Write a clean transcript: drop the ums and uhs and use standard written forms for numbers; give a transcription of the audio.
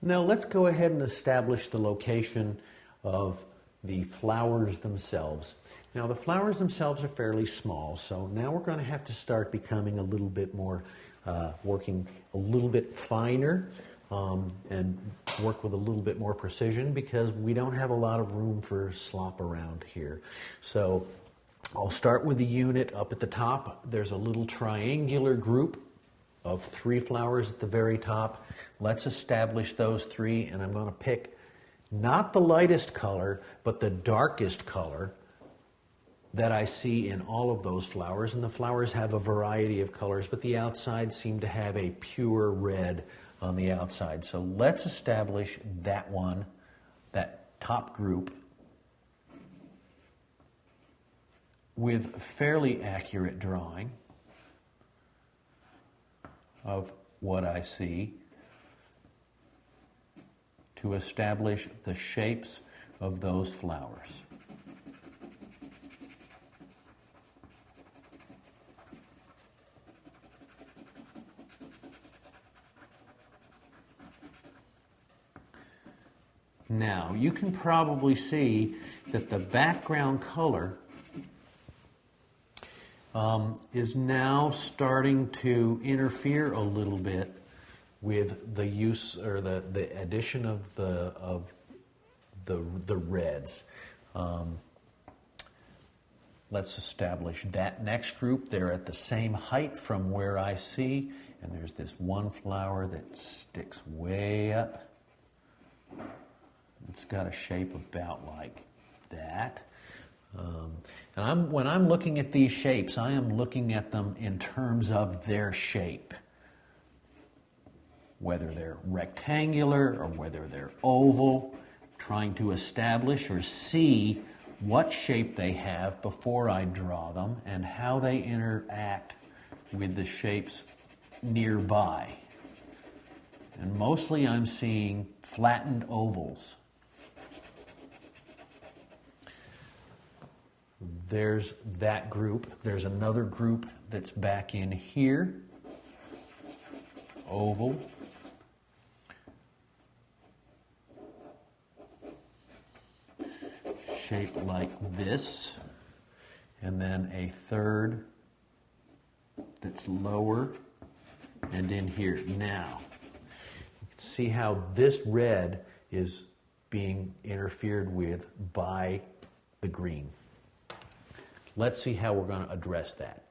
Now let's go ahead and establish the location of the flowers themselves. Now the flowers themselves are fairly small, so now we're going to have to start becoming a little bit more, working a little bit finer and work with a little bit more precision because we don't have a lot of room for slop around here. So I'll start with the unit up at the top. There's a little triangular group of 3 flowers at the very top. Let's establish those 3, and I'm going to pick not the lightest color, but the darkest color that I see in all of those flowers. And the flowers have a variety of colors, but the outside seem to have a pure red on the outside. So let's establish that one, that top group, with fairly accurate drawing of what I see to establish the shapes of those flowers. Now, you can probably see that the background color is now starting to interfere a little bit with the use or the addition of the reds. Let's establish that next group. They're at the same height from where I see, and there's this one flower that sticks way up. It's got a shape about like that. And when I'm looking at these shapes, I am looking at them in terms of their shape. Whether they're rectangular or whether they're oval, trying to establish or see what shape they have before I draw them and how they interact with the shapes nearby. And mostly I'm seeing flattened ovals. There's that group. There's another group that's back in here. Oval. Shaped like this. And then a third that's lower and in here. Now, you can see how this red is being interfered with by the green. Let's see how we're going to address that.